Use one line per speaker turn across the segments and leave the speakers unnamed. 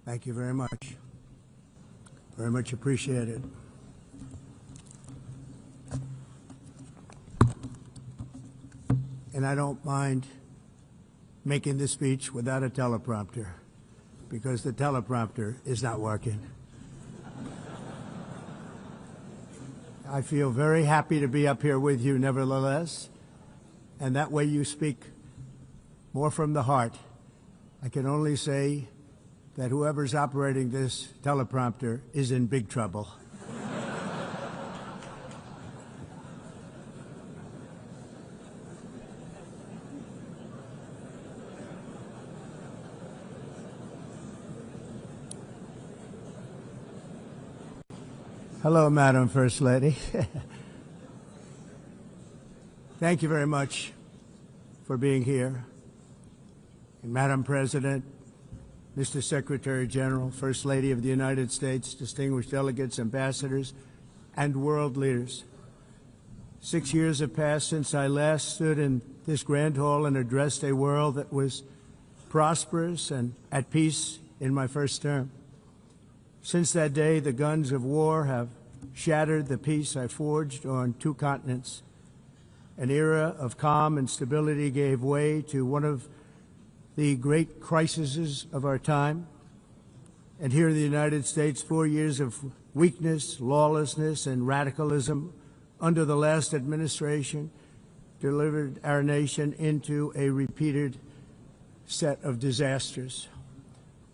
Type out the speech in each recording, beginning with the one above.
Thank you very much. Very much appreciated. And I don't mind making this speech without a teleprompter, because the teleprompter is not working. I feel very happy to be up here with you nevertheless, and that way you speak more from the heart. I can only say that whoever's operating this teleprompter is in big trouble. Hello, Madam First Lady. Thank you very much for being here. And Madam President, Mr. Secretary General, First Lady of the United States, distinguished delegates, ambassadors, and world leaders. 6 years have passed since I last stood in this grand hall and addressed a world that was prosperous and at peace in my first term. Since that day, the guns of war have shattered the peace I forged on 2 continents. An era of calm and stability gave way to one of the great crises of our time. And here in the United States, 4 years of weakness, lawlessness, and radicalism under the last administration delivered our nation into a repeated set of disasters.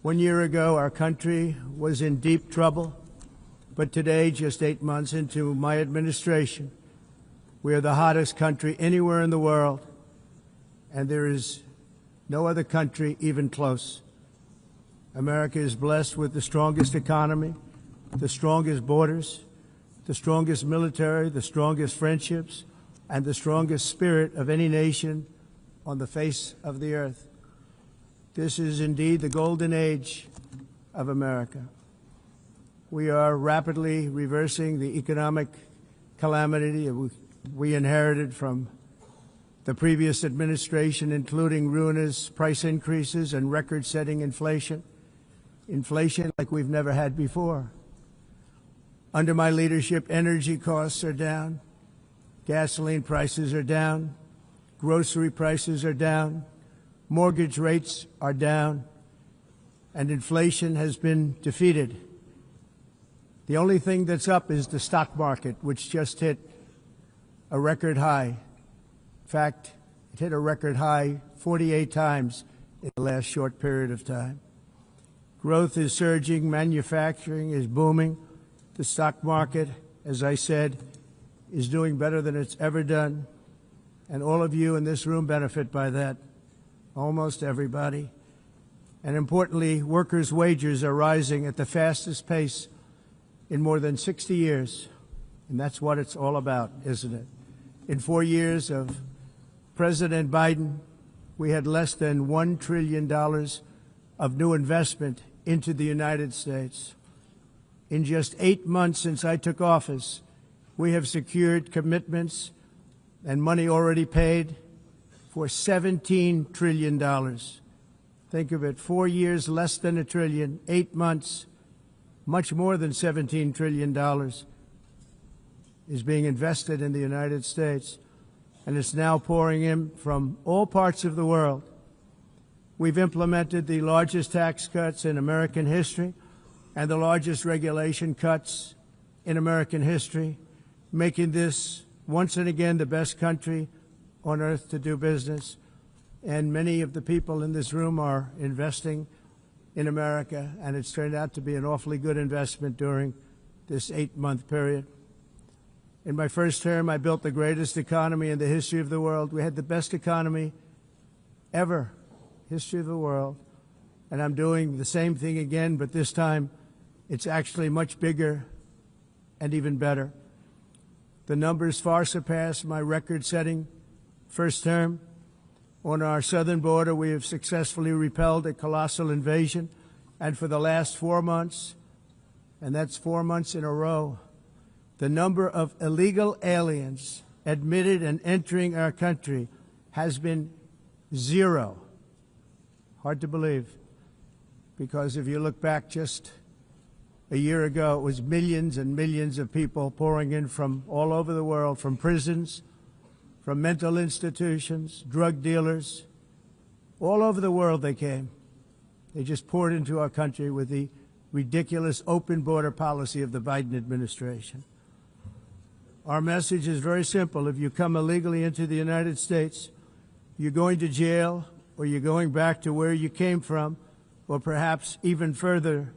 1 year ago, our country was in deep trouble, but today, just 8 months into my administration, we are the hottest country anywhere in the world, and there is no other country even close. America is blessed with the strongest economy, the strongest borders, the strongest military, the strongest friendships, and the strongest spirit of any nation on the face of the earth. This is indeed the golden age of America. We are rapidly reversing the economic calamity we inherited from the previous administration, including ruinous price increases and record-setting inflation like we've never had before. Under my leadership, energy costs are down, gasoline prices are down, grocery prices are down, mortgage rates are down, and inflation has been defeated. The only thing that's up is the stock market, which just hit a record high. In fact, it hit a record high 48 times in the last short period of time. Growth is surging, manufacturing is booming. The stock market, as I said, is doing better than it's ever done, and all of you in this room benefit by that. Almost everybody. And importantly, workers' wages are rising at the fastest pace in more than 60 years. And that's what it's all about, isn't it? In 4 years of President Biden, we had less than $1 trillion of new investment into the United States. In just 8 months since I took office, we have secured commitments and money already paid for $17 trillion. Think of it, 4 years, less than $1 trillion, 8 months, much more than $17 trillion is being invested in the United States, and it's now pouring in from all parts of the world. We've implemented the largest tax cuts in American history and the largest regulation cuts in American history, making this once and again the best country on earth to do business. And many of the people in this room are investing in America, and it's turned out to be an awfully good investment during this 8-month period. In my first term, I built the greatest economy in the history of the world. We had the best economy ever, history of the world. And I'm doing the same thing again, but this time it's actually much bigger and even better. The numbers far surpass my record-setting first term. On our southern border, we have successfully repelled a colossal invasion. And for the last 4 months, and that's 4 months in a row, the number of illegal aliens admitted and entering our country has been 0. Hard to believe. because if you look back just a year ago, it was millions and millions of people pouring in from all over the world, from prisons, from mental institutions, drug dealers. All over the world they came. They just poured into our country with the ridiculous open border policy of the Biden administration. Our message is very simple. If you come illegally into the United States, you're going to jail, or you're going back to where you came from, or perhaps even further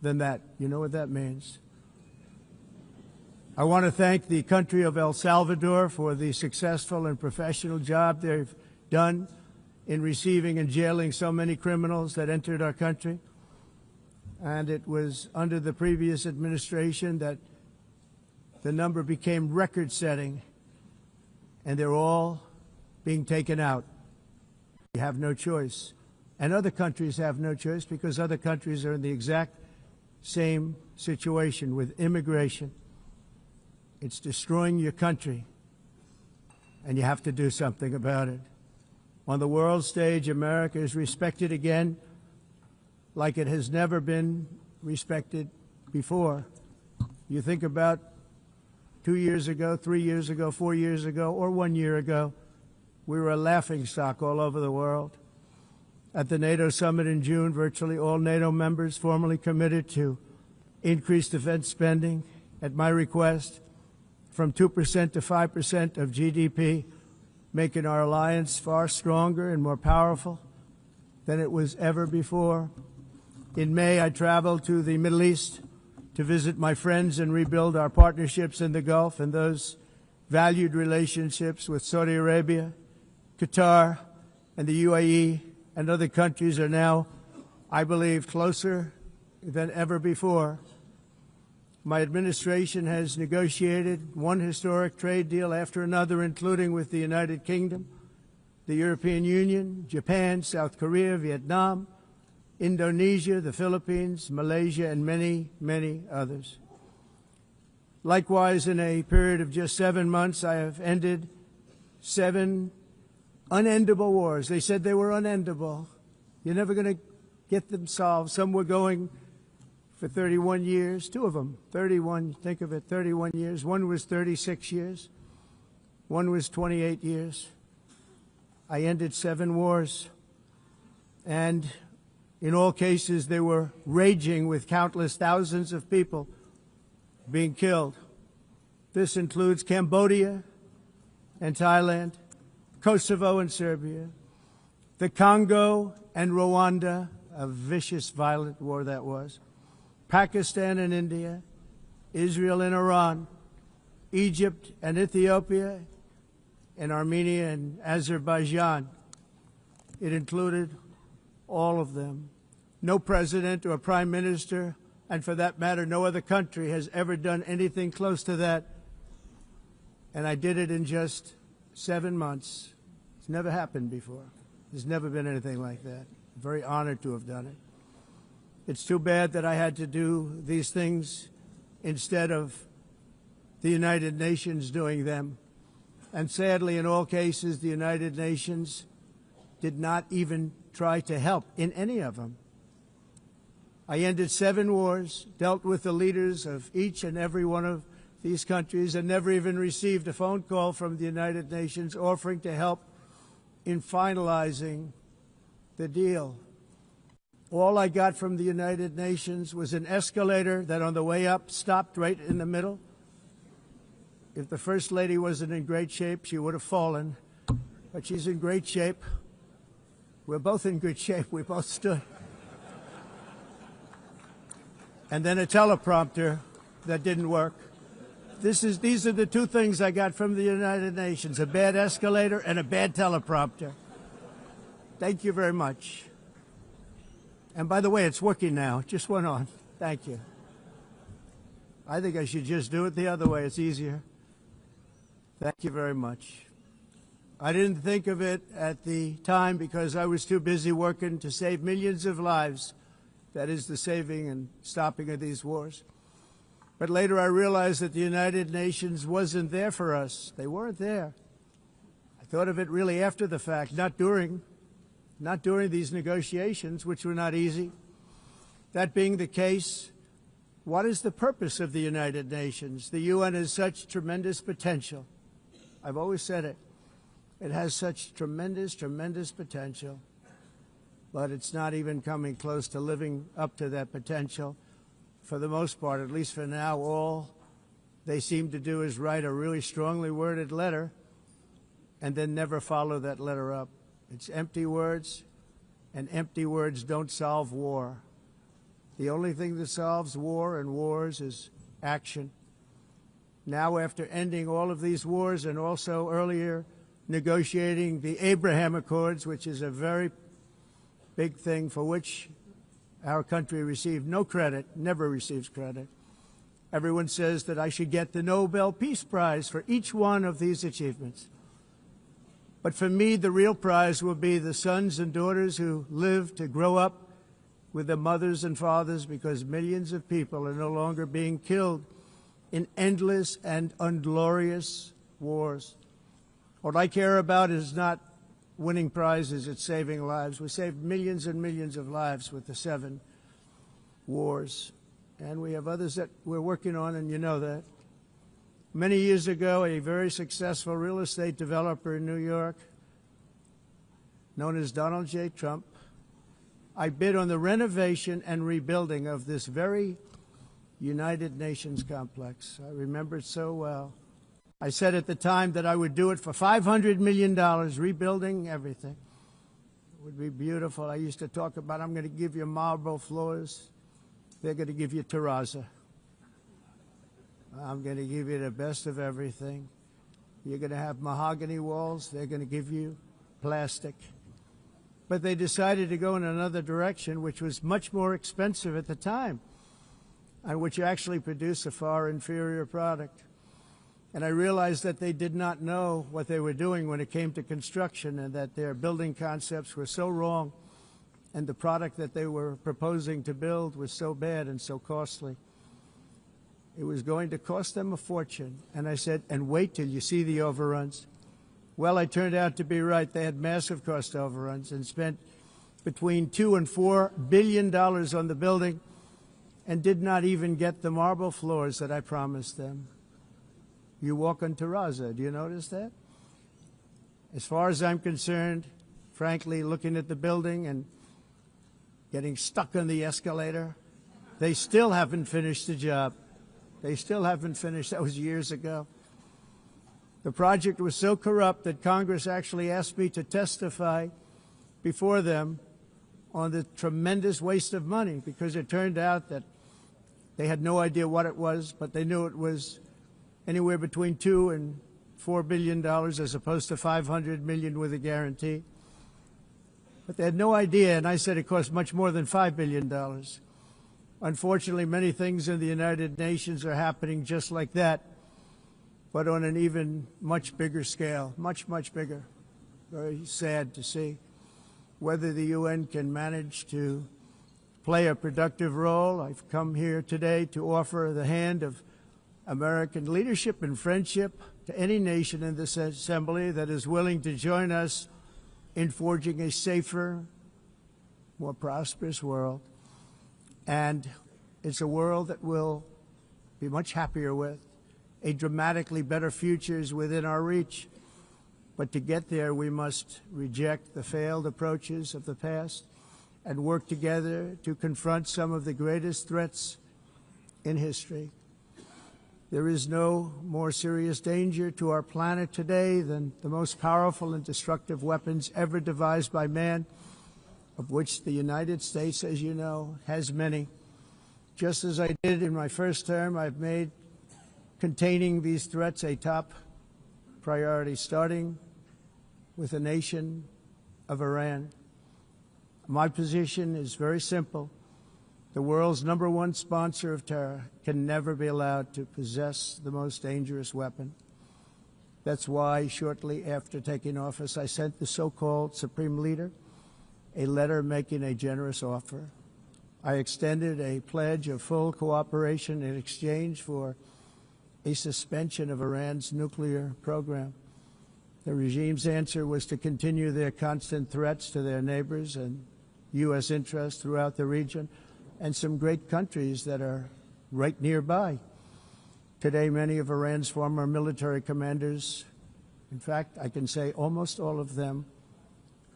than that. You know what that means. I want to thank the country of El Salvador for the successful and professional job they've done in receiving and jailing so many criminals that entered our country. And it was under the previous administration that the number became record-setting, and they're all being taken out. We have no choice. And other countries have no choice, because other countries are in the exact same situation with immigration. It's destroying your country, and you have to do something about it. On the world stage, America is respected again like it has never been respected before. You think about 2 years ago, 3 years ago, 4 years ago, or 1 year ago, we were a laughingstock all over the world. At the NATO summit in June, virtually all NATO members formally committed to increase defense spending, at my request, from 2% to 5% of GDP, making our alliance far stronger and more powerful than it was ever before. In May, I traveled to the Middle East to visit my friends and rebuild our partnerships in the Gulf and those valued relationships with Saudi Arabia, Qatar, and the UAE, and other countries are now, I believe, closer than ever before. My administration has negotiated one historic trade deal after another, including with the United Kingdom, the European Union, Japan, South Korea, Vietnam, Indonesia, the Philippines, Malaysia, and many, many others. Likewise, in a period of just 7 months, I have ended 7 unendable wars. They said they were unendable. You're never going to get them solved. Some were going for 31 years, 2 of them, 31, think of it, 31 years. One was 36 years. One was 28 years. I ended 7 wars. And in all cases, they were raging with countless thousands of people being killed. This includes Cambodia and Thailand, Kosovo and Serbia, the Congo and Rwanda, a vicious, violent war that was, Pakistan and India, Israel and Iran, Egypt and Ethiopia, and Armenia and Azerbaijan. It included all of them. No president or prime minister, and for that matter, no other country has ever done anything close to that. And I did it in just 7 months. It's never happened before. There's never been anything like that. I'm very honored to have done it. It's too bad that I had to do these things instead of the United Nations doing them. And sadly, in all cases, the United Nations did not even try to help in any of them. I ended 7 wars, dealt with the leaders of each and every one of these countries, and never even received a phone call from the United Nations offering to help in finalizing the deal. All I got from the United Nations was an escalator that on the way up stopped right in the middle. If the First Lady wasn't in great shape, she would have fallen, but she's in great shape. We're both in good shape. We both stood. And then a teleprompter that didn't work. These are the 2 things I got from the United Nations, a bad escalator and a bad teleprompter. Thank you very much. And by the way, it's working now. It just went on. Thank you. I think I should just do it the other way. It's easier. Thank you very much. I didn't think of it at the time because I was too busy working to save millions of lives. That is the saving and stopping of these wars. But later I realized that the United Nations wasn't there for us. They weren't there. I thought of it really after the fact, not during these negotiations, which were not easy. That being the case, what is the purpose of the United Nations? The UN has such tremendous potential. I've always said it. It has such tremendous, tremendous potential, but it's not even coming close to living up to that potential. For the most part, at least for now, all they seem to do is write a really strongly worded letter and then never follow that letter up. It's empty words, and empty words don't solve war. The only thing that solves war and wars is action. Now, after ending all of these wars and also earlier negotiating the Abraham Accords, which is a very big thing for which our country received no credit, never receives credit. Everyone says that I should get the Nobel Peace Prize for each one of these achievements. But for me, the real prize will be the sons and daughters who live to grow up with their mothers and fathers, because millions of people are no longer being killed in endless and unglorious wars. What I care about is not winning prizes, it's saving lives. We saved millions and millions of lives with the 7 wars. And we have others that we're working on, and you know that. Many years ago, a very successful real estate developer in New York, known as Donald J. Trump, I bid on the renovation and rebuilding of this very United Nations complex. I remember it so well. I said at the time that I would do it for $500 million, rebuilding everything. It would be beautiful. I used to talk about, I'm going to give you marble floors. They're going to give you terrazzo. I'm going to give you the best of everything. You're going to have mahogany walls. They're going to give you plastic. But they decided to go in another direction, which was much more expensive at the time, and which actually produced a far inferior product. And I realized that they did not know what they were doing when it came to construction, and that their building concepts were so wrong, and the product that they were proposing to build was so bad and so costly. It was going to cost them a fortune. And I said, and wait till you see the overruns. Well, I turned out to be right. They had massive cost overruns and spent between $2 and $4 billion on the building and did not even get the marble floors that I promised them. You walk on terrazzo. Do you notice that? As far as I'm concerned, frankly, looking at the building and getting stuck on the escalator, they still haven't finished the job. They still haven't finished. That was years ago. The project was so corrupt that Congress actually asked me to testify before them on the tremendous waste of money, because it turned out that they had no idea what it was, but they knew it was anywhere between $2 and $4 billion as opposed to $500 million with a guarantee. But they had no idea, and I said it cost much more than $5 billion. Unfortunately, many things in the United Nations are happening just like that, but on an even much bigger scale, much, much bigger. Very sad to see. Whether the UN can manage to play a productive role, I've come here today to offer the hand of American leadership and friendship to any nation in this assembly that is willing to join us in forging a safer, more prosperous world. And it's a world that we'll be much happier with. A dramatically better future is within our reach. But to get there, we must reject the failed approaches of the past and work together to confront some of the greatest threats in history. There is no more serious danger to our planet today than the most powerful and destructive weapons ever devised by man, of which the United States, as you know, has many. Just as I did in my first term, I've made containing these threats a top priority, starting with the nation of Iran. My position is very simple. The world's #1 sponsor of terror can never be allowed to possess the most dangerous weapon. That's why shortly after taking office, I sent the so-called Supreme Leader a letter making a generous offer. I extended a pledge of full cooperation in exchange for a suspension of Iran's nuclear program. The regime's answer was to continue their constant threats to their neighbors and U.S. interests throughout the region, and some great countries that are right nearby. Today, many of Iran's former military commanders, in fact, I can say almost all of them,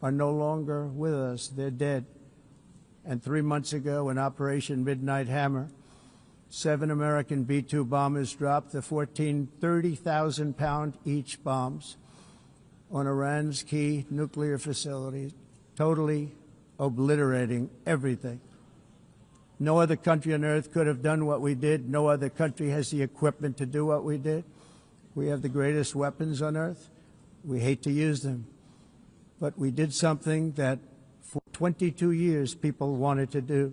are no longer with us. They're dead. And 3 months ago, in Operation Midnight Hammer, 7 American B-2 bombers dropped the 14 30,000-pound each bombs on Iran's key nuclear facilities, totally obliterating everything. No other country on earth could have done what we did. No other country has the equipment to do what we did. We have the greatest weapons on earth. We hate to use them. But we did something that for 22 years people wanted to do.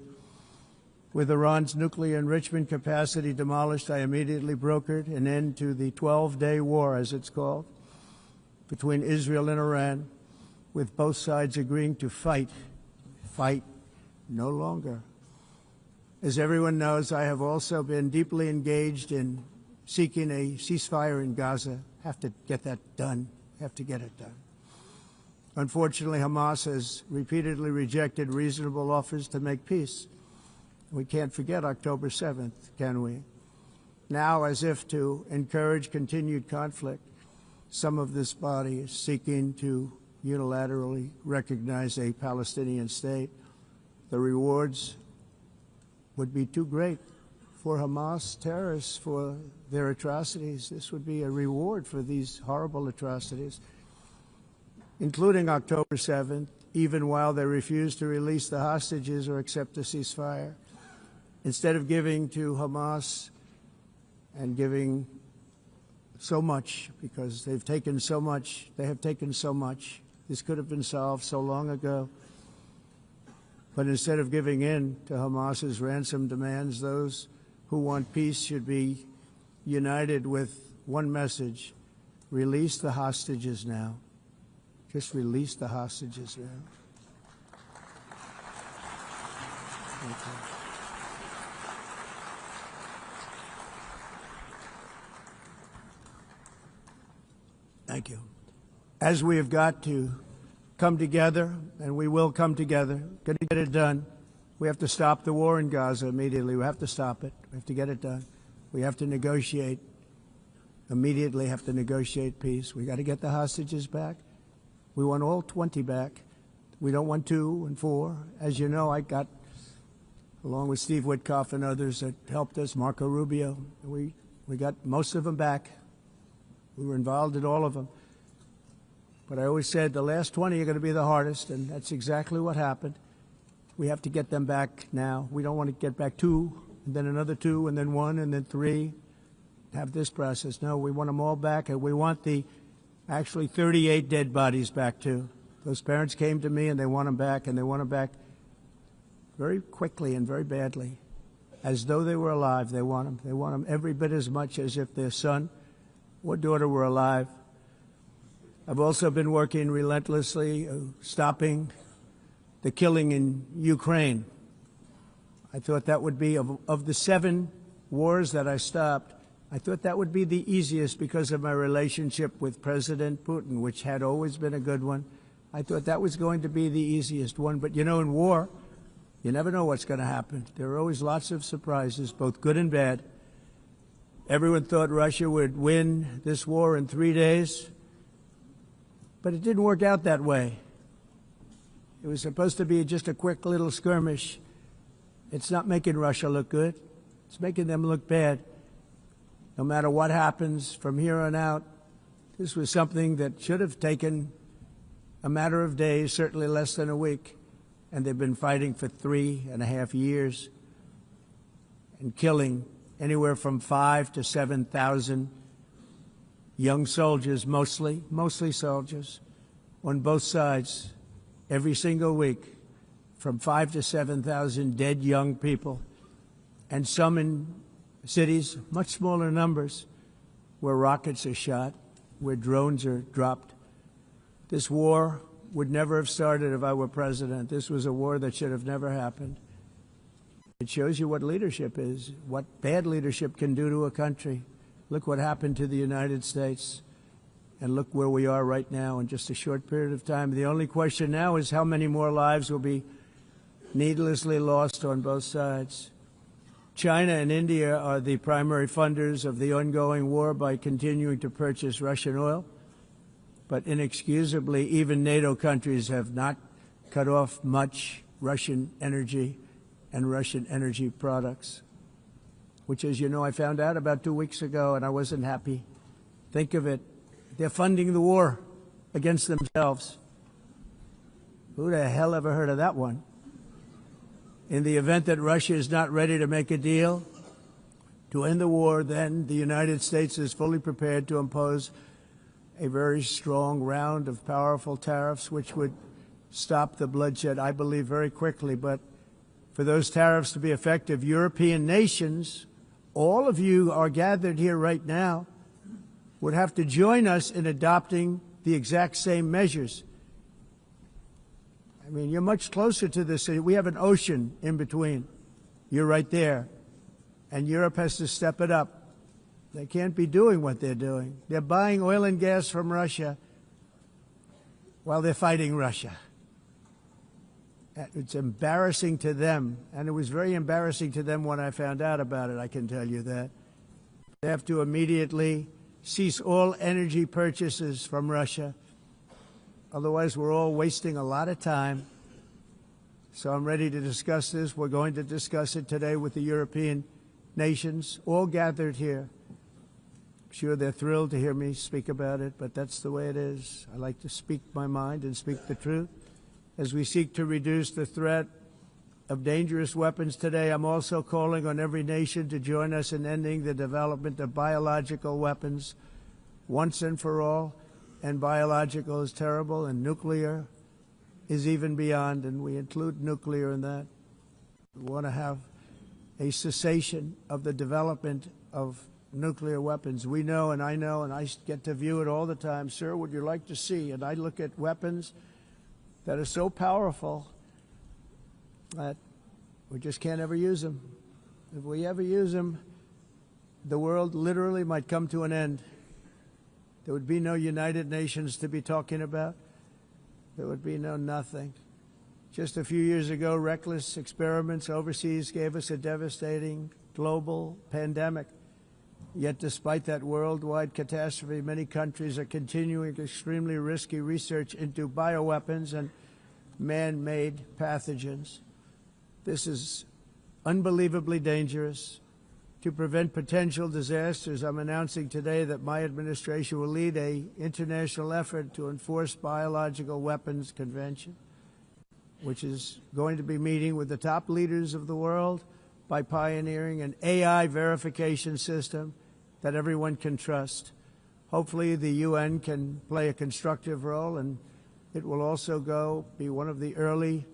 With Iran's nuclear enrichment capacity demolished, I immediately brokered an end to the 12-day war, as it's called, between Israel and Iran, with both sides agreeing to fight no longer. As everyone knows, I have also been deeply engaged in seeking a ceasefire in Gaza. Have to get that done. Have to get it done. Unfortunately, Hamas has repeatedly rejected reasonable offers to make peace. We can't forget October 7th, can we? Now, as if to encourage continued conflict, some of this body is seeking to unilaterally recognize a Palestinian state. The rewards would be too great for Hamas terrorists for their atrocities. This would be a reward for these horrible atrocities, including October 7th, even while they refuse to release the hostages or accept a ceasefire. Instead of giving to Hamas and giving so much, because they've taken so much, they have taken so much. This could have been solved so long ago. But instead of giving in to Hamas's ransom demands, those who want peace should be united with one message: release the hostages now. Just release the hostages now. Thank you. Thank you. As we have got to come together, and we will come together, going to get it done, we have to stop the war in Gaza immediately. We have to stop it. We have to get it done. We have to negotiate, immediately have to negotiate peace. We got to get the hostages back. We want all 20 back. We don't want 2 and 4. As you know, I got, along with Steve Witkoff and others that helped us, Marco Rubio, we got most of them back. We were involved in all of them. But I always said the last 20 are going to be the hardest, and that's exactly what happened. We have to get them back now. We don't want to get back 2, and then another 2, and then 1, and then 3, have this process. No, we want them all back, and we want the actually 38 dead bodies back, too. Those parents came to me, and they want them back, and they want them back very quickly and very badly, as though they were alive. They want them. They want them every bit as much as if their son or daughter were alive. I've also been working relentlessly, stopping the killing in Ukraine. I thought that would be, of the 7 wars that I stopped, I thought that would be the easiest because of my relationship with President Putin, which had always been a good one. I thought that was going to be the easiest one. But, you know, in war, you never know what's going to happen. There are always lots of surprises, both good and bad. Everyone thought Russia would win this war in 3 days, but it didn't work out that way. It was supposed to be just a quick little skirmish. It's not making Russia look good. It's making them look bad. No matter what happens from here on out, this was something that should have taken a matter of days, certainly less than a week, and they've been fighting for 3.5 years and killing anywhere from 5,000 to 7,000 young soldiers, mostly soldiers, on both sides, every single week, from 5,000 to 7,000 dead young people, and some in cities, much smaller numbers, where rockets are shot, where drones are dropped. This war would never have started if I were president. This was a war that should have never happened. It shows you what leadership is, what bad leadership can do to a country. Look what happened to the United States, and look where we are right now in just a short period of time. The only question now is how many more lives will be needlessly lost on both sides. China and India are the primary funders of the ongoing war by continuing to purchase Russian oil. But inexcusably, even NATO countries have not cut off much Russian energy and Russian energy products, which, as you know, I found out about 2 weeks ago, and I wasn't happy. Think of it. They're funding the war against themselves. Who the hell ever heard of that one? In the event that Russia is not ready to make a deal to end the war, then the United States is fully prepared to impose a very strong round of powerful tariffs, which would stop the bloodshed, I believe, very quickly. But for those tariffs to be effective, European nations, all of you are gathered here right now, would have to join us in adopting the exact same measures. I mean, you're much closer to this. We have an ocean in between. You're right there. And Europe has to step it up. They can't be doing what they're doing. They're buying oil and gas from Russia while they're fighting Russia. It's embarrassing to them, and it was very embarrassing to them when I found out about it, I can tell you that. They have to immediately cease all energy purchases from Russia. Otherwise, we're all wasting a lot of time. So I'm ready to discuss this. We're going to discuss it today with the European nations, all gathered here. I'm sure they're thrilled to hear me speak about it, but that's the way it is. I like to speak my mind and speak the truth. As we seek to reduce the threat of dangerous weapons today, I'm also calling on every nation to join us in ending the development of biological weapons once and for all. And biological is terrible, and nuclear is even beyond, and we include nuclear in that. We want to have a cessation of the development of nuclear weapons. We know, and I get to view it all the time. Sir, would you like to see? And I look at weapons that are so powerful that we just can't ever use them. If we ever use them, the world literally might come to an end. There would be no United Nations to be talking about. There would be no nothing. Just a few years ago, reckless experiments overseas gave us a devastating global pandemic. Yet despite that worldwide catastrophe, many countries are continuing extremely risky research into bioweapons and man-made pathogens. This is unbelievably dangerous. To prevent potential disasters, I'm announcing today that my administration will lead an international effort to enforce biological weapons convention, which is going to be meeting with the top leaders of the world by pioneering an AI verification system that everyone can trust. Hopefully the UN can play a constructive role, and it will also be one of the early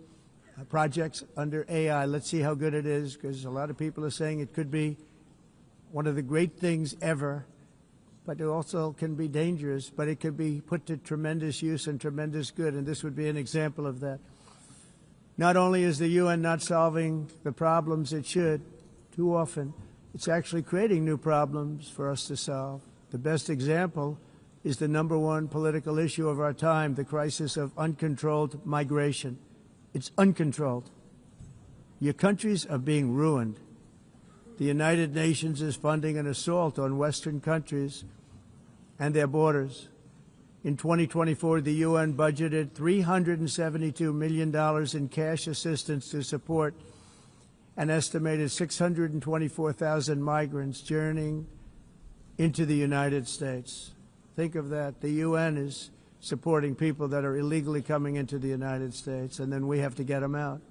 projects under AI. Let's see how good it is, because a lot of people are saying it could be one of the great things ever, but it also can be dangerous, but it could be put to tremendous use and tremendous good, and this would be an example of that. Not only is the UN not solving the problems it should, too often, it's actually creating new problems for us to solve. The best example is the #1 political issue of our time, the crisis of uncontrolled migration. It's uncontrolled. Your countries are being ruined. The United Nations is funding an assault on Western countries and their borders. In 2024, the UN budgeted $372 million in cash assistance to support an estimated 624,000 migrants journeying into the United States. Think of that. The UN is supporting people that are illegally coming into the United States, and then we have to get them out.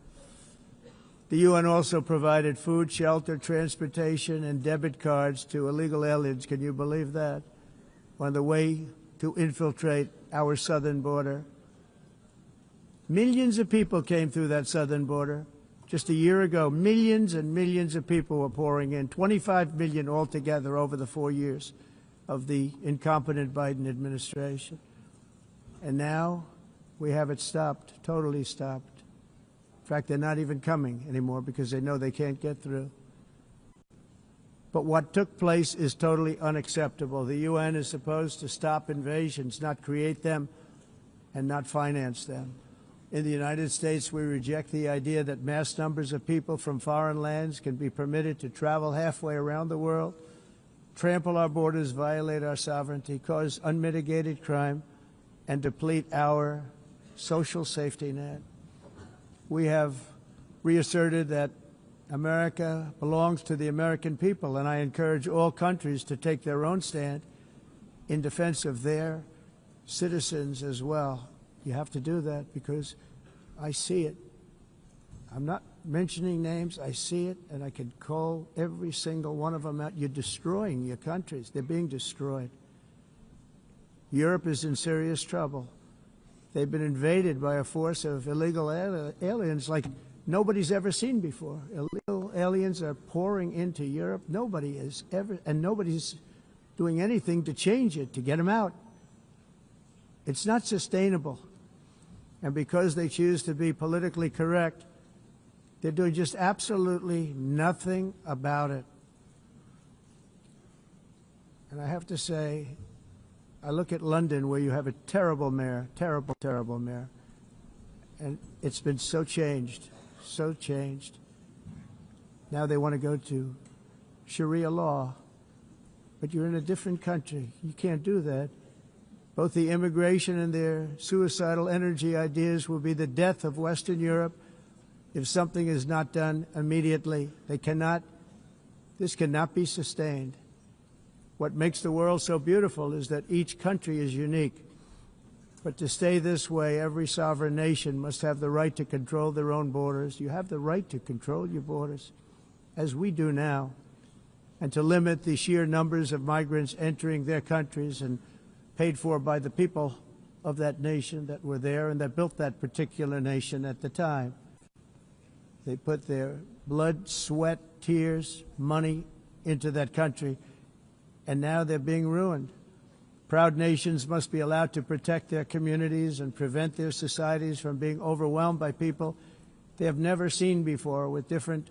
The UN also provided food, shelter, transportation, and debit cards to illegal aliens. Can you believe that? On the way to infiltrate our southern border. Millions of people came through that southern border. Just a year ago, millions and millions of people were pouring in, 25 million altogether over the 4 years of the incompetent Biden administration. And now we have it stopped, totally stopped. In fact, they're not even coming anymore because they know they can't get through. But what took place is totally unacceptable. The UN is supposed to stop invasions, not create them and not finance them. In the United States, we reject the idea that mass numbers of people from foreign lands can be permitted to travel halfway around the world, trample our borders, violate our sovereignty, cause unmitigated crime, and deplete our social safety net. We have reasserted that America belongs to the American people, and I encourage all countries to take their own stand in defense of their citizens as well. You have to do that because I see it. I'm not mentioning names. I see it, and I can call every single one of them out. You're destroying your countries. They're being destroyed. Europe is in serious trouble. They've been invaded by a force of illegal aliens like nobody's ever seen before. Illegal aliens are pouring into Europe. Nobody is ever, and nobody's doing anything to change it, to get them out. It's not sustainable. And because they choose to be politically correct, they're doing just absolutely nothing about it. And I have to say, I look at London, where you have a terrible mayor, terrible, terrible mayor, and it's been so changed, so changed. Now they want to go to Sharia law, but you're in a different country. You can't do that. Both the immigration and their suicidal energy ideas will be the death of Western Europe if something is not done immediately. This cannot be sustained. What makes the world so beautiful is that each country is unique. But to stay this way, every sovereign nation must have the right to control their own borders. You have the right to control your borders, as we do now, and to limit the sheer numbers of migrants entering their countries and paid for by the people of that nation that were there and that built that particular nation at the time. They put their blood, sweat, tears, money into that country, and now they're being ruined. Proud nations must be allowed to protect their communities and prevent their societies from being overwhelmed by people they have never seen before, with different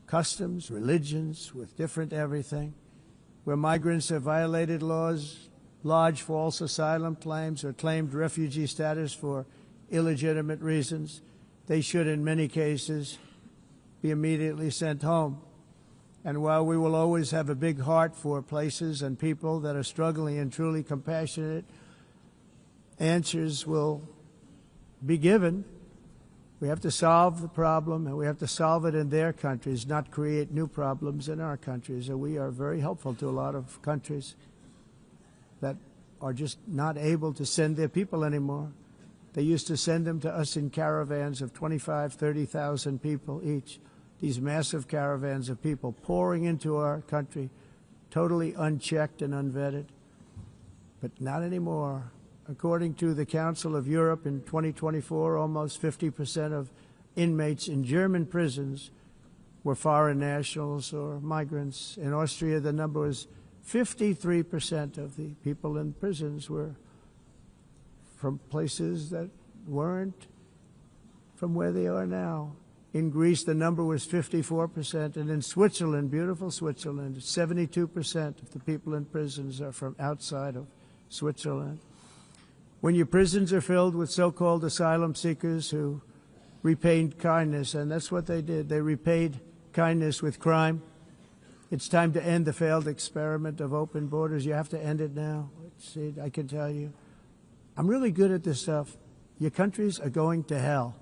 customs, religions, with different everything. Where migrants have violated laws, lodged false asylum claims, or claimed refugee status for illegitimate reasons, they should, in many cases, be immediately sent home. And while we will always have a big heart for places and people that are struggling and truly compassionate, answers will be given. We have to solve the problem, and we have to solve it in their countries, not create new problems in our countries. And we are very helpful to a lot of countries that are just not able to send their people anymore. They used to send them to us in caravans of 25,000, 30,000 people each. These massive caravans of people pouring into our country, totally unchecked and unvetted. But not anymore. According to the Council of Europe, in 2024, almost 50% of inmates in German prisons were foreign nationals or migrants. In Austria, the number was 53% of the people in prisons were from places that weren't from where they are now. In Greece, the number was 54%, and in Switzerland, beautiful Switzerland, 72% of the people in prisons are from outside of Switzerland. When your prisons are filled with so-called asylum seekers who repaid kindness, and that's what they did, they repaid kindness with crime, it's time to end the failed experiment of open borders. You have to end it now. See, I can tell you. I'm really good at this stuff. Your countries are going to hell.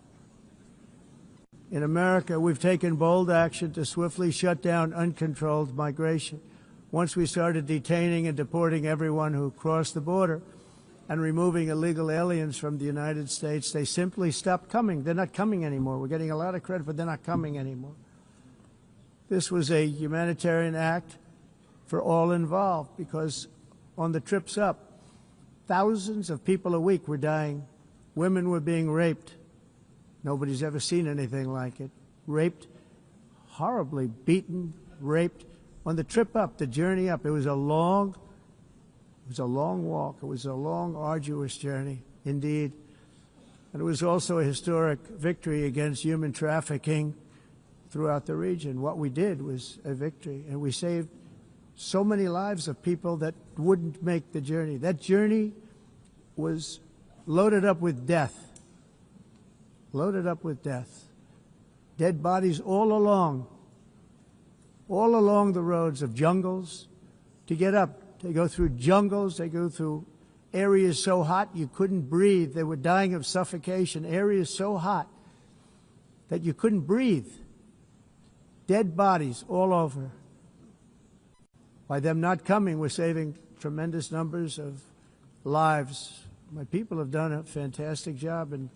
In America, we've taken bold action to swiftly shut down uncontrolled migration. Once we started detaining and deporting everyone who crossed the border and removing illegal aliens from the United States, they simply stopped coming. They're not coming anymore. We're getting a lot of credit, but they're not coming anymore. This was a humanitarian act for all involved, because on the trips up, thousands of people a week were dying. Women were being raped. Nobody's ever seen anything like it. Raped, horribly beaten, raped. On the trip up, the journey up, it was a long walk. It was a long, arduous journey, indeed. And it was also a historic victory against human trafficking throughout the region. What we did was a victory, and we saved so many lives of people that wouldn't make the journey. That journey was loaded up with death. loaded up with death. Dead bodies all along the roads of jungles to get up. They go through jungles, they go through areas so hot you couldn't breathe. They were dying of suffocation, areas so hot that you couldn't breathe. Dead bodies all over. By them not coming, we're saving tremendous numbers of lives. My people have done a fantastic job in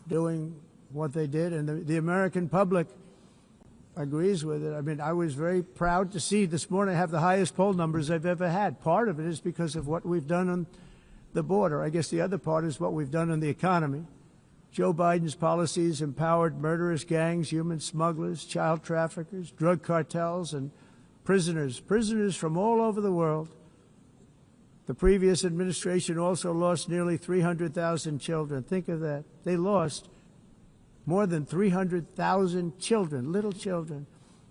doing what they did, and the American public agrees with it. I mean, I was very proud to see this morning I have the highest poll numbers I've ever had. Part of it is because of what we've done on the border. I guess the other part is what we've done on the economy. Joe Biden's policies empowered murderous gangs, human smugglers, child traffickers, drug cartels, and prisoners from all over the world. The previous administration also lost nearly 300,000 children. Think of that. They lost more than 300,000 children, little children,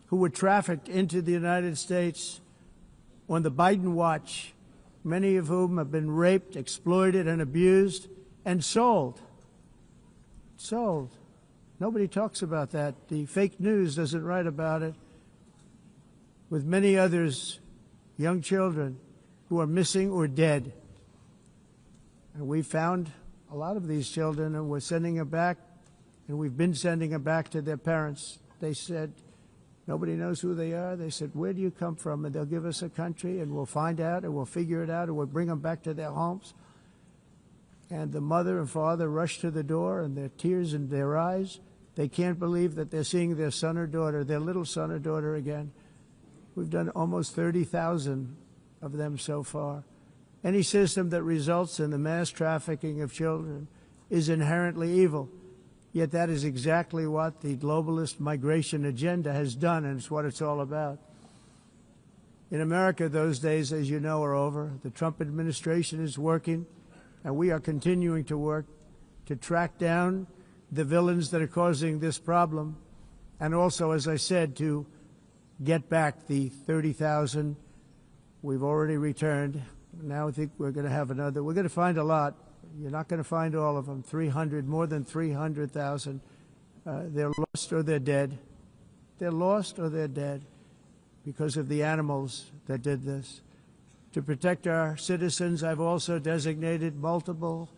who were trafficked into the United States on the Biden watch, many of whom have been raped, exploited, and abused, and sold. Sold. Nobody talks about that. The fake news doesn't write about it. With many others, young children who are missing or dead. And we found a lot of these children, and we're sending them back, and we've been sending them back to their parents. They said, nobody knows who they are. They said, where do you come from? And they'll give us a country, and we'll find out, and we'll figure it out, and we'll bring them back to their homes. And the mother and father rush to the door, and their tears in their eyes. They can't believe that they're seeing their son or daughter, their little son or daughter again. We've done almost 30,000 of them so far. Any system that results in the mass trafficking of children is inherently evil. Yet that is exactly what the globalist migration agenda has done, and it's what it's all about. In America, those days, as you know, are over. The Trump administration is working, and we are continuing to work to track down the villains that are causing this problem, and also, as I said, to get back the 30,000 we've already returned. Now I think we're going to have another. We're going to find a lot. You're not going to find all of them. 300, more than 300,000. They're lost or they're dead. They're lost or they're dead because of the animals that did this. To protect our citizens, I've also designated multiple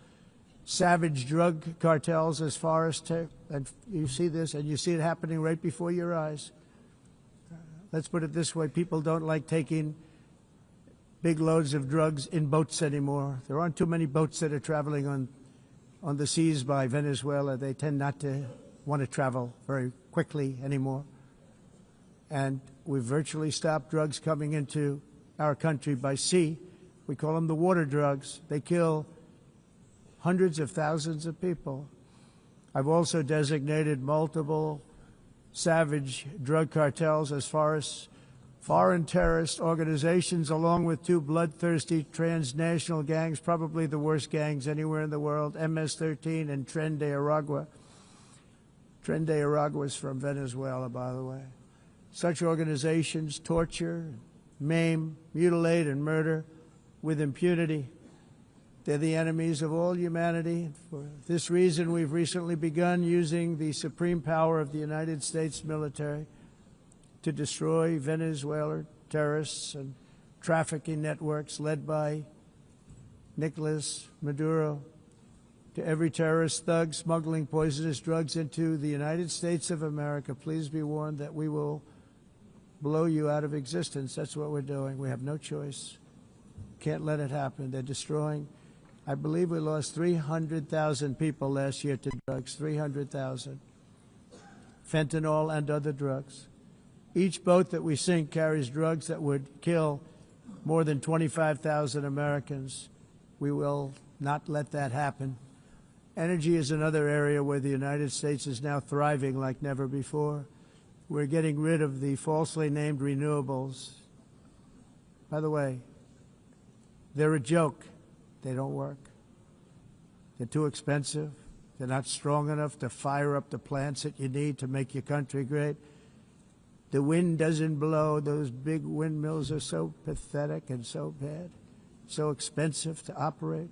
savage drug cartels as far as and you see this, and you see it happening right before your eyes. Let's put it this way. People don't like taking big loads of drugs in boats anymore. There aren't too many boats that are traveling on the seas by Venezuela. They tend not to want to travel very quickly anymore. And we've virtually stopped drugs coming into our country by sea. We call them the water drugs. They kill hundreds of thousands of people. I've also designated multiple savage drug cartels as far as foreign terrorist organizations, along with two bloodthirsty transnational gangs, probably the worst gangs anywhere in the world, MS-13 and Tren de Aragua. Tren de Aragua is from Venezuela, by the way. Such organizations torture, maim, mutilate, and murder with impunity. They're the enemies of all humanity. For this reason, we've recently begun using the supreme power of the United States military to destroy Venezuelan terrorists and trafficking networks led by Nicolas Maduro. To every terrorist thug smuggling poisonous drugs into the United States of America, please be warned that we will blow you out of existence. That's what we're doing. We have no choice. Can't let it happen. They're destroying. I believe we lost 300,000 people last year to drugs, 300,000. Fentanyl and other drugs. Each boat that we sink carries drugs that would kill more than 25,000 Americans. We will not let that happen. Energy is another area where the United States is now thriving like never before. We're getting rid of the falsely named renewables. By the way, they're a joke. They don't work. They're too expensive. They're not strong enough to fire up the plants that you need to make your country great. The wind doesn't blow. Those big windmills are so pathetic and so bad, so expensive to operate.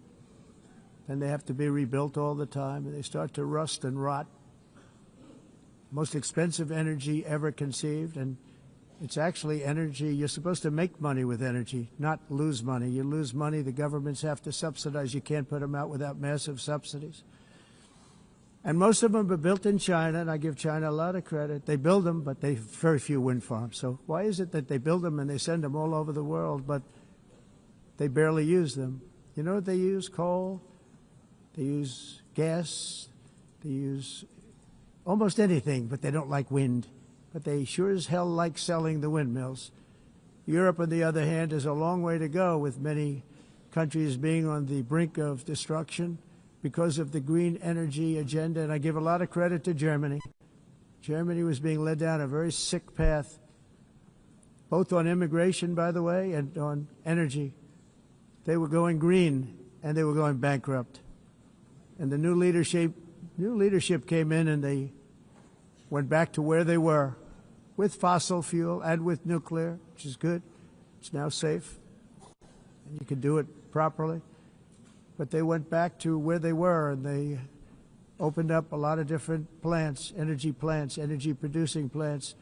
And they have to be rebuilt all the time, and they start to rust and rot most expensive energy ever conceived, and it's actually energy. You're supposed to make money with energy, not lose money. You lose money, the governments have to subsidize. You can't put them out without massive subsidies. And most of them are built in China, and I give China a lot of credit. They build them, but they have very few wind farms. So why is it that they build them and they send them all over the world, but they barely use them? You know what they use? Coal. They use gas. They use almost anything, but they don't like wind. But they sure as hell like selling the windmills. Europe, on the other hand, has a long way to go, with many countries being on the brink of destruction because of the green energy agenda. And I give a lot of credit to Germany. Germany was being led down a very sick path, both on immigration, by the way, and on energy. They were going green, and they were going bankrupt. And the new leadership came in, and they went back to where they were, with fossil fuel and with nuclear, which is good. It's now safe, and you can do it properly. But they went back to where they were, and they opened up a lot of different plants, energy-producing plants,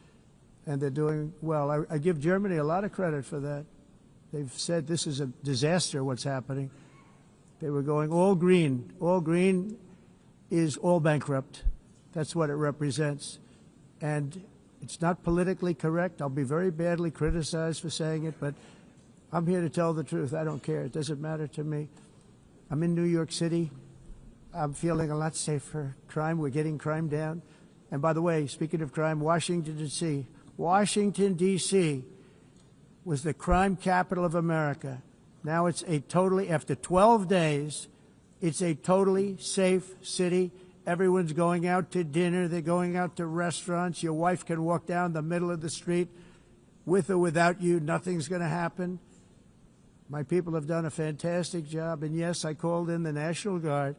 and they're doing well. I give Germany a lot of credit for that. They've said this is a disaster, what's happening. They were going all green. All green is all bankrupt. That's what it represents. And it's not politically correct. I'll be very badly criticized for saying it, but I'm here to tell the truth. I don't care. It doesn't matter to me. I'm in New York City. I'm feeling a lot safer. Crime, we're getting crime down. And by the way, speaking of crime, Washington, D.C. Washington, D.C. was the crime capital of America. Now it's a totally, after 12 days, it's a totally safe city. Everyone's going out to dinner. They're going out to restaurants. Your wife can walk down the middle of the street with or without you. Nothing's going to happen. My people have done a fantastic job. And yes, I called in the National Guard,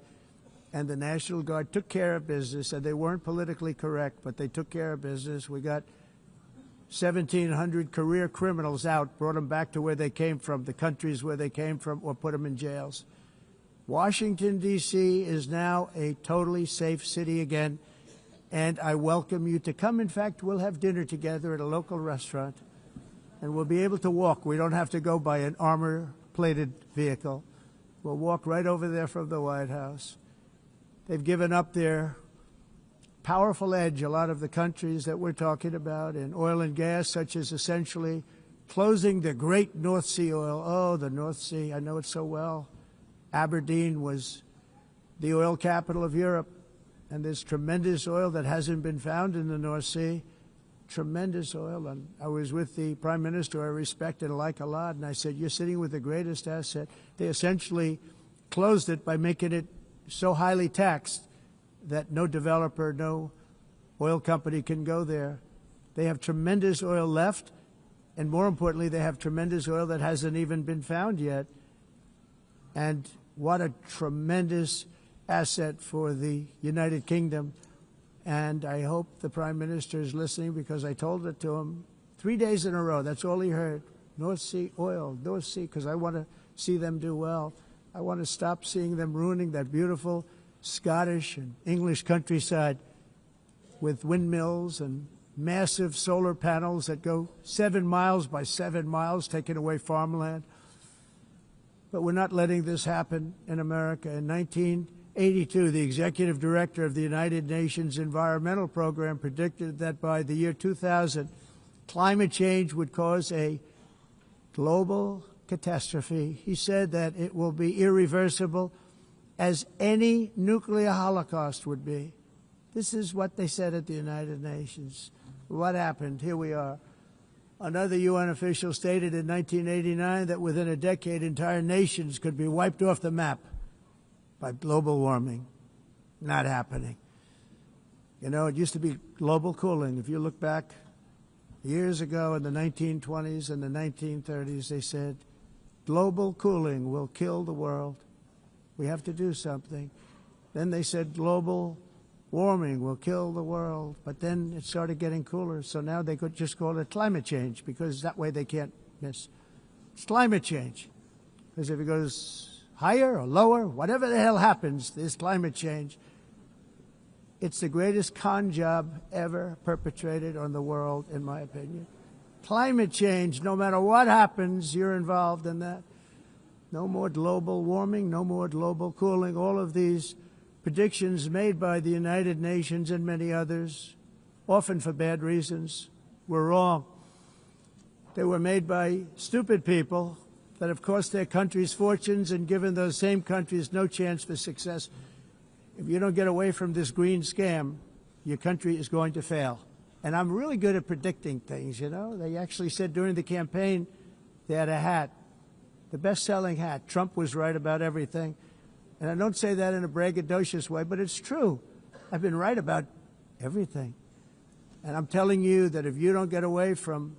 and the National Guard took care of business. And they weren't politically correct, but they took care of business. We got 1,700 career criminals out, brought them back to where they came from, the countries where they came from, or put them in jails. Washington, D.C. is now a totally safe city again, and I welcome you to come. In fact, we'll have dinner together at a local restaurant, and we'll be able to walk. We don't have to go by an armor-plated vehicle. We'll walk right over there from the White House. They've given up their powerful edge, a lot of the countries that we're talking about, in oil and gas, such as essentially closing the great North Sea oil. Oh, the North Sea, I know it so well. Aberdeen was the oil capital of Europe, and there's tremendous oil that hasn't been found in the North Sea, tremendous oil. And I was with the Prime Minister I respect and like a lot, and I said, you're sitting with the greatest asset. They essentially closed it by making it so highly taxed that no developer, no oil company can go there. They have tremendous oil left, and more importantly, they have tremendous oil that hasn't even been found yet. And what a tremendous asset for the United Kingdom. And I hope the Prime Minister is listening, because I told it to him 3 days in a row. That's all he heard. North Sea oil, North Sea, because I want to see them do well. I want to stop seeing them ruining that beautiful Scottish and English countryside with windmills and massive solar panels that go 7 miles by 7 miles, taking away farmland. But we're not letting this happen in America. In 1982, the executive director of the United Nations Environmental Program predicted that by the year 2000, climate change would cause a global catastrophe. He said that it will be irreversible, as any nuclear holocaust would be. This is what they said at the United Nations. What happened? Here we are. Another UN official stated in 1989 that within a decade, entire nations could be wiped off the map by global warming. Not happening. You know, it used to be global cooling. If you look back years ago in the 1920s and the 1930s, they said, global cooling will kill the world. We have to do something. Then they said global warming will kill the world, but then it started getting cooler, so now they could just call it climate change, because that way they can't miss. It's climate change, because if it goes higher or lower, whatever the hell happens, there's climate change. It's the greatest con job ever perpetrated on the world, in my opinion. Climate change, no matter what happens, you're involved in that. No more global warming, no more global cooling. All of these predictions made by the United Nations and many others, often for bad reasons, were wrong. They were made by stupid people that have cost their countries fortunes and given those same countries no chance for success. If you don't get away from this green scam, your country is going to fail. And I'm really good at predicting things, you know. They actually said during the campaign they had a hat, the best-selling hat. Trump was right about everything. And I don't say that in a braggadocious way, but it's true. I've been right about everything. And I'm telling you that if you don't get away from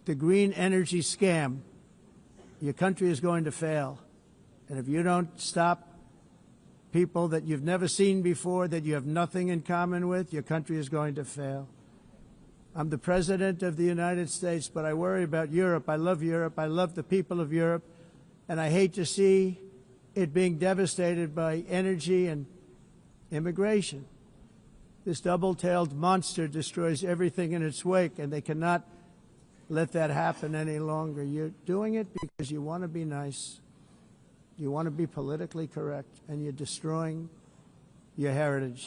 the green energy scam, your country is going to fail. And if you don't stop people that you've never seen before, that you have nothing in common with, your country is going to fail. I'm the President of the United States, but I worry about Europe. I love Europe. I love the people of Europe. And I hate to see it being devastated by energy and immigration. This double-tailed monster destroys everything in its wake, and they cannot let that happen any longer. You're doing it because you want to be nice. You want to be politically correct, and you're destroying your heritage.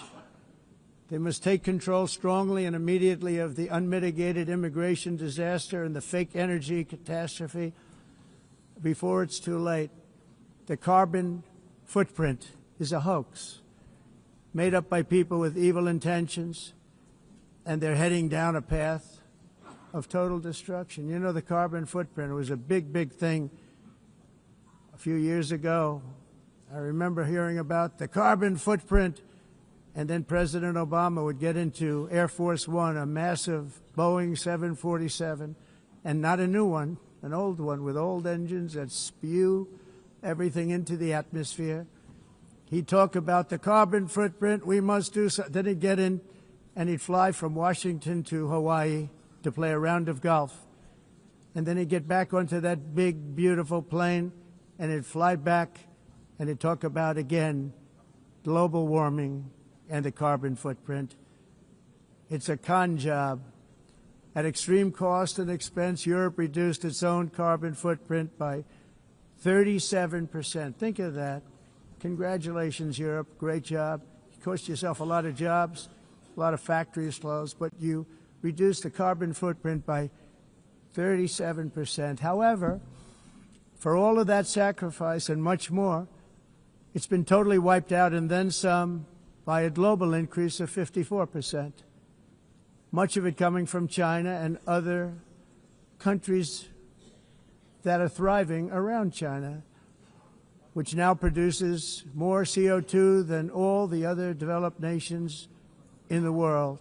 They must take control strongly and immediately of the unmitigated immigration disaster and the fake energy catastrophe before it's too late. The carbon footprint is a hoax made up by people with evil intentions, and they're heading down a path of total destruction. You know, the carbon footprint was a big, big thing a few years ago. I remember hearing about the carbon footprint, and then President Obama would get into Air Force One, a massive Boeing 747, and not a new one, an old one with old engines that spew everything into the atmosphere. He'd talk about the carbon footprint, we must do so. Then he'd get in and he'd fly from Washington to Hawaii to play a round of golf. And then he'd get back onto that big, beautiful plane and he'd fly back and he'd talk about, again, global warming and the carbon footprint. It's a con job. At extreme cost and expense, Europe reduced its own carbon footprint by 37%. Think of that. Congratulations, Europe. Great job. You cost yourself a lot of jobs, a lot of factories closed, but you reduced the carbon footprint by 37%. However, for all of that sacrifice and much more, it's been totally wiped out and then some by a global increase of 54%. Much of it coming from China and other countries that are thriving around China, which now produces more CO2 than all the other developed nations in the world.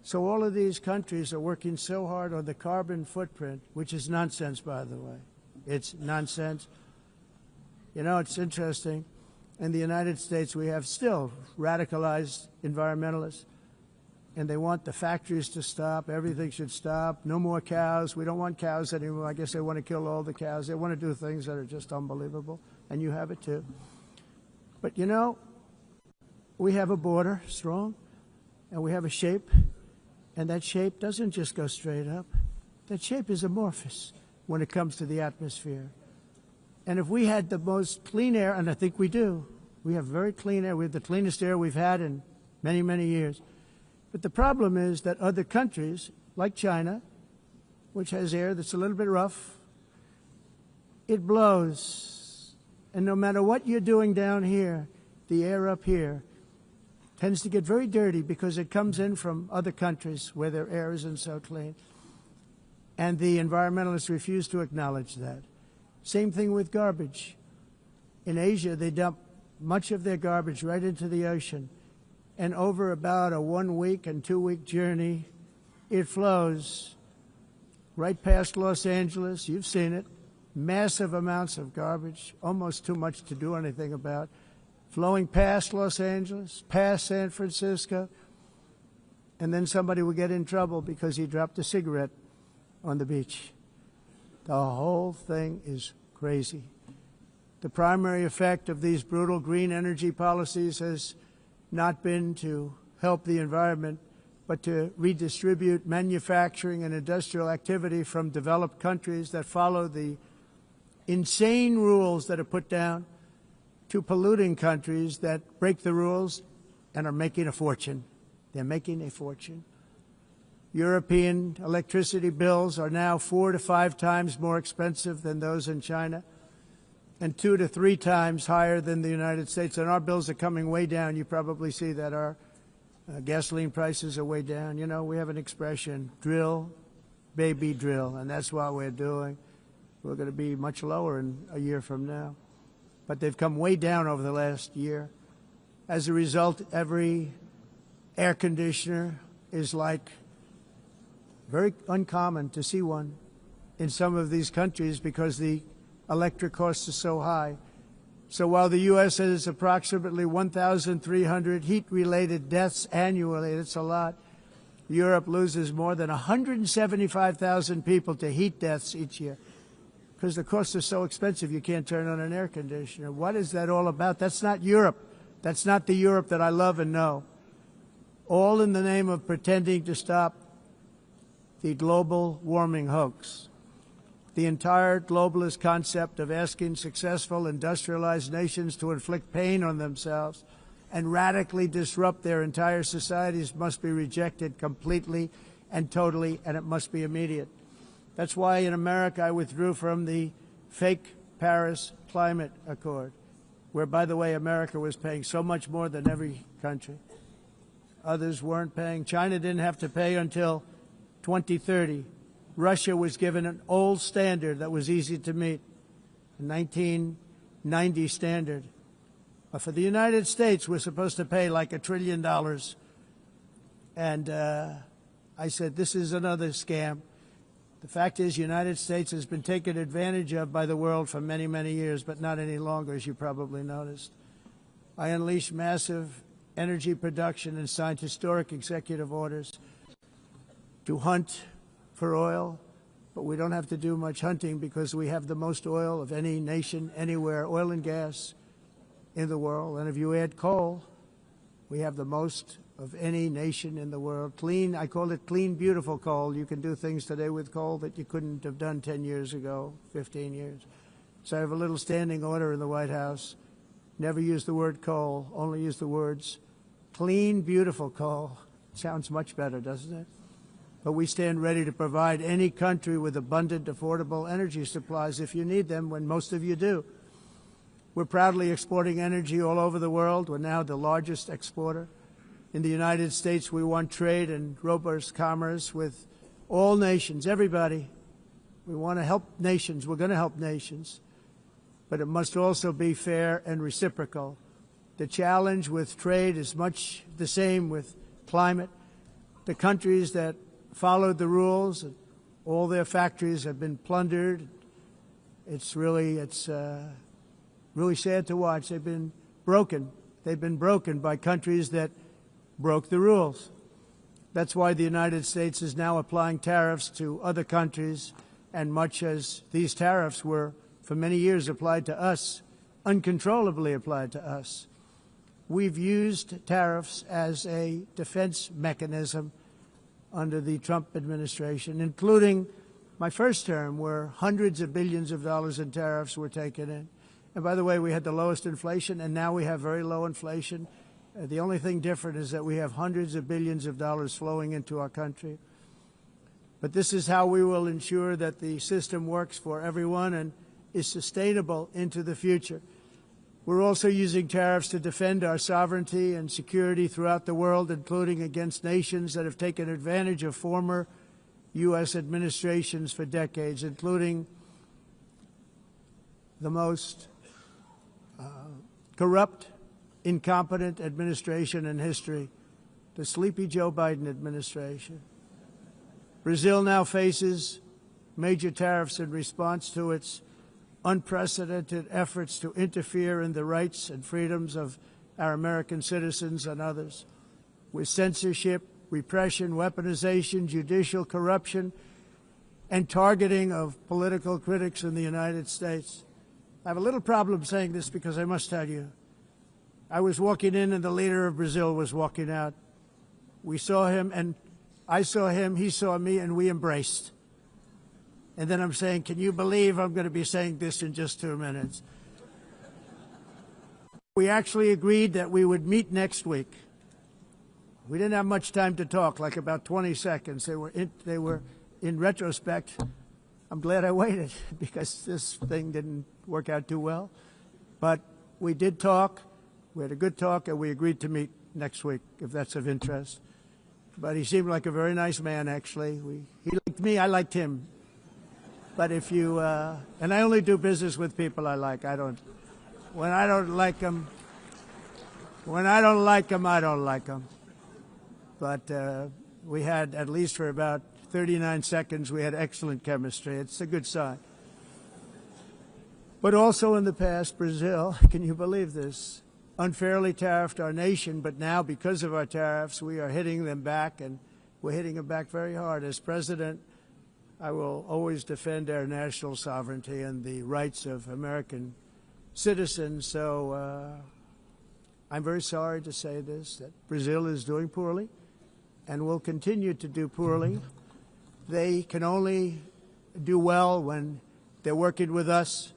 So all of these countries are working so hard on the carbon footprint, which is nonsense, by the way. It's nonsense. You know, it's interesting. In the United States, we have still radicalized environmentalists, and they want the factories to stop. Everything should stop. No more cows. We don't want cows anymore. I guess they want to kill all the cows. They want to do things that are just unbelievable, and you have it too. But, you know, we have a border, strong, and we have a shape, and that shape doesn't just go straight up. That shape is amorphous when it comes to the atmosphere. And if we had the most clean air, and I think we do, we have very clean air. We have the cleanest air we've had in many, many years. But the problem is that other countries, like China, which has air that's a little bit rough, it blows. And no matter what you're doing down here, the air up here tends to get very dirty because it comes in from other countries where their air isn't so clean. And the environmentalists refuse to acknowledge that. Same thing with garbage. In Asia, they dump much of their garbage right into the ocean. And over about a 1 week and 2 week journey, it flows right past Los Angeles. You've seen it. Massive amounts of garbage, almost too much to do anything about, flowing past Los Angeles, past San Francisco, and then somebody will get in trouble because he dropped a cigarette on the beach. The whole thing is crazy. The primary effect of these brutal green energy policies has not been to help the environment, but to redistribute manufacturing and industrial activity from developed countries that follow the insane rules that are put down to polluting countries that break the rules and are making a fortune. They're making a fortune. European electricity bills are now 4 to 5 times more expensive than those in China, and 2 to 3 times higher than the United States. And our bills are coming way down. You probably see that our gasoline prices are way down. You know, we have an expression, drill, baby, drill, and that's what we're doing. We're going to be much lower in a year from now. But they've come way down over the last year. As a result, every air conditioner is like very uncommon to see one in some of these countries because the electric costs are so high. So while the U.S. has approximately 1,300 heat-related deaths annually, that's a lot, Europe loses more than 175,000 people to heat deaths each year because the costs are so expensive you can't turn on an air conditioner. What is that all about? That's not Europe. That's not the Europe that I love and know. All in the name of pretending to stop the global warming hoax. The entire globalist concept of asking successful industrialized nations to inflict pain on themselves and radically disrupt their entire societies must be rejected completely and totally, and it must be immediate. That's why in America I withdrew from the fake Paris Climate Accord, where, by the way, America was paying so much more than every country. Others weren't paying. China didn't have to pay until 2030. Russia was given an old standard that was easy to meet, a 1990 standard. But for the United States, we're supposed to pay like $1 trillion. And I said, this is another scam. The fact is, the United States has been taken advantage of by the world for many, many years, but not any longer, as you probably noticed. I unleashed massive energy production and signed historic executive orders to hunt for oil, but we don't have to do much hunting because we have the most oil of any nation anywhere, oil and gas in the world. And if you add coal, we have the most of any nation in the world. Clean, I call it clean, beautiful coal. You can do things today with coal that you couldn't have done 10 years ago, 15 years. So I have a little standing order in the White House. Never use the word coal, only use the words clean, beautiful coal. Sounds much better, doesn't it? But we stand ready to provide any country with abundant, affordable energy supplies if you need them, when most of you do. We're proudly exporting energy all over the world. We're now the largest exporter. In the United States, we want trade and robust commerce with all nations, everybody. We want to help nations. We're going to help nations. But it must also be fair and reciprocal. The challenge with trade is much the same with climate. The countries that followed the rules, and all their factories have been plundered. It's really sad to watch. They've been broken. They've been broken by countries that broke the rules. That's why the United States is now applying tariffs to other countries, and much as these tariffs were for many years applied to us, uncontrollably applied to us. We've used tariffs as a defense mechanism under the Trump administration, including my first term, where hundreds of billions of dollars in tariffs were taken in. And by the way, we had the lowest inflation, and now we have very low inflation. The only thing different is that we have hundreds of billions of dollars flowing into our country. But this is how we will ensure that the system works for everyone and is sustainable into the future. We're also using tariffs to defend our sovereignty and security throughout the world, including against nations that have taken advantage of former U.S. administrations for decades, including the most corrupt, incompetent administration in history, the sleepy Joe Biden administration. Brazil now faces major tariffs in response to its unprecedented efforts to interfere in the rights and freedoms of our American citizens and others, with censorship, repression, weaponization, judicial corruption, and targeting of political critics in the United States. I have a little problem saying this because I must tell you, I was walking in and the leader of Brazil was walking out. We saw him and I saw him, he saw me, and we embraced. And then I'm saying, can you believe I'm going to be saying this in just 2 minutes? We actually agreed that we would meet next week. We didn't have much time to talk, like about 20 seconds. They were in retrospect, I'm glad I waited because this thing didn't work out too well. But we did talk. We had a good talk, and we agreed to meet next week, if that's of interest. But he seemed like a very nice man, actually. He liked me, I liked him. But if you, and I only do business with people I like. When I don't like them, I don't like them. But we had, at least for about 39 seconds, we had excellent chemistry. It's a good sign. But also in the past, Brazil, can you believe this, unfairly tariffed our nation, but now because of our tariffs, we are hitting them back, and we're hitting them back very hard. As president, I will always defend our national sovereignty and the rights of American citizens. So I'm very sorry to say this, that Brazil is doing poorly and will continue to do poorly. They can only do well when they're working with us.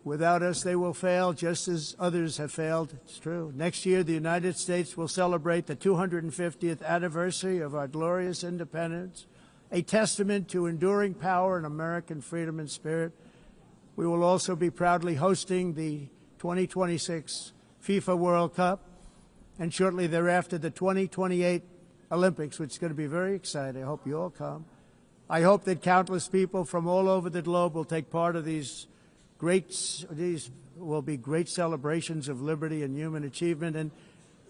Without us, they will fail, just as others have failed. It's true. Next year, the United States will celebrate the 250th anniversary of our glorious independence, a testament to enduring power and American freedom and spirit. We will also be proudly hosting the 2026 FIFA World Cup, and shortly thereafter, the 2028 Olympics, which is going to be very exciting. I hope you all come. I hope that countless people from all over the globe will take part of these will be great celebrations of liberty and human achievement, and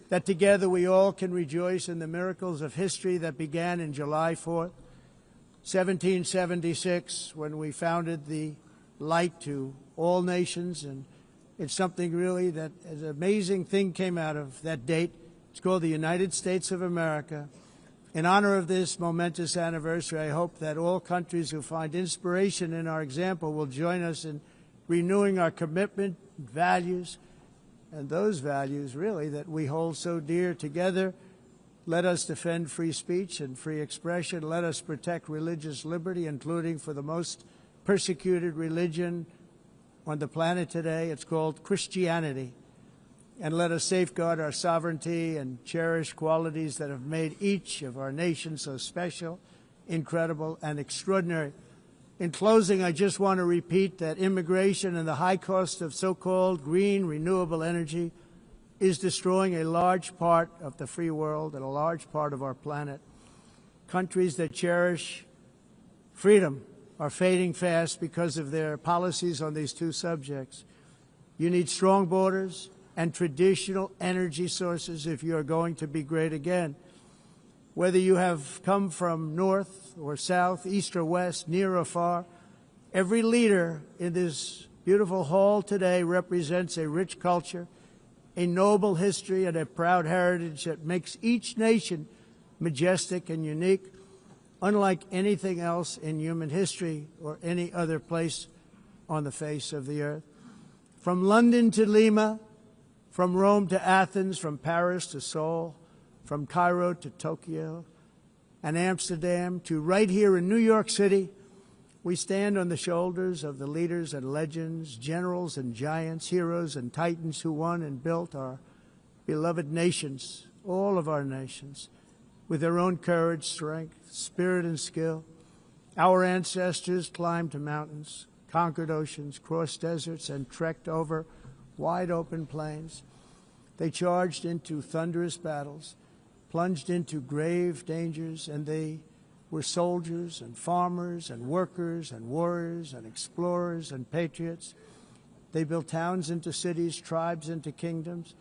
that together we all can rejoice in the miracles of history that began in July 4th, 1776, when we founded the light to all nations. And it's something really that an amazing thing came out of that date. It's called the United States of America. In honor of this momentous anniversary, I hope that all countries who find inspiration in our example will join us in renewing our commitment, values, and those values, really, that we hold so dear. Together, let us defend free speech and free expression. Let us protect religious liberty, including for the most persecuted religion on the planet today. It's called Christianity. And let us safeguard our sovereignty and cherish qualities that have made each of our nations so special, incredible, and extraordinary. In closing, I just want to repeat that immigration and the high cost of so-called green renewable energy is destroying a large part of the free world and a large part of our planet. Countries that cherish freedom are fading fast because of their policies on these two subjects. You need strong borders and traditional energy sources if you are going to be great again. Whether you have come from north or south, east or west, near or far, every leader in this beautiful hall today represents a rich culture, a noble history, and a proud heritage that makes each nation majestic and unique, unlike anything else in human history or any other place on the face of the earth. From London to Lima, from Rome to Athens, from Paris to Seoul, from Cairo to Tokyo and Amsterdam to right here in New York City, we stand on the shoulders of the leaders and legends, generals and giants, heroes and titans who won and built our beloved nations, all of our nations, with their own courage, strength, spirit, and skill. Our ancestors climbed mountains, conquered oceans, crossed deserts, and trekked over wide open plains. They charged into thunderous battles, plunged into grave dangers, and they were soldiers and farmers and workers and warriors and explorers and patriots. They built towns into cities, tribes into kingdoms,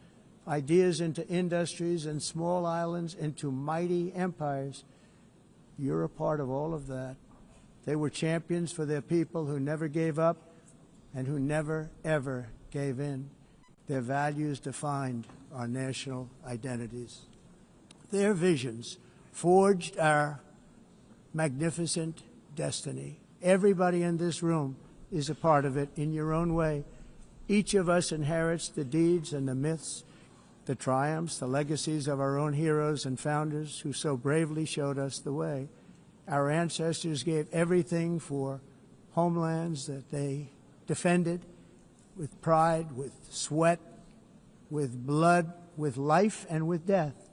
ideas into industries, and small islands into mighty empires. You're a part of all of that. They were champions for their people who never gave up and who never, ever gave in. Their values defined our national identities. Their visions forged our magnificent destiny. Everybody in this room is a part of it in your own way. Each of us inherits the deeds and the myths the triumphs, the legacies of our own heroes and founders who so bravely showed us the way. Our ancestors gave everything for homelands that they defended with pride, with sweat, with blood, with life, and with death.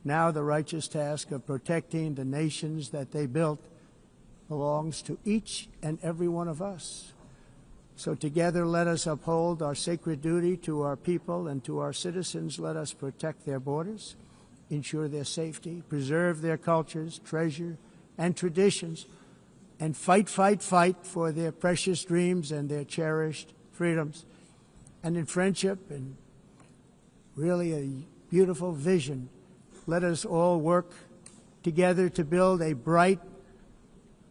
Now the righteous task of protecting the nations that they built belongs to each and every one of us. So together let us uphold our sacred duty to our people and to our citizens. Let us protect their borders, ensure their safety, preserve their cultures, treasure, and traditions, and fight, fight, fight for their precious dreams and their cherished freedoms. And in friendship and really a beautiful vision, let us all work together to build a bright,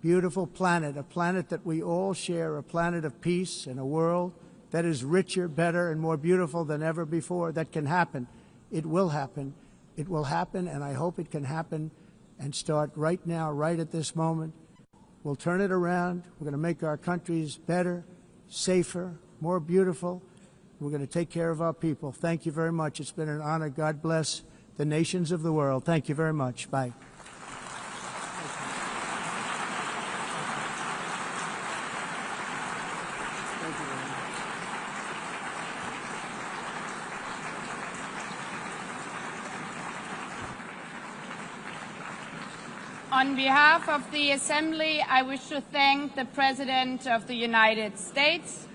beautiful planet, a planet that we all share, a planet of peace and a world that is richer, better, and more beautiful than ever before. That can happen. It will happen. It will happen, and I hope it can happen and start right now, right at this moment. We'll turn it around. We're going to make our countries better, safer, more beautiful. We're going to take care of our people. Thank you very much. It's been an honor. God bless the nations of the world. Thank you very much. Bye.
On behalf of the Assembly, I wish to thank the President of the United States,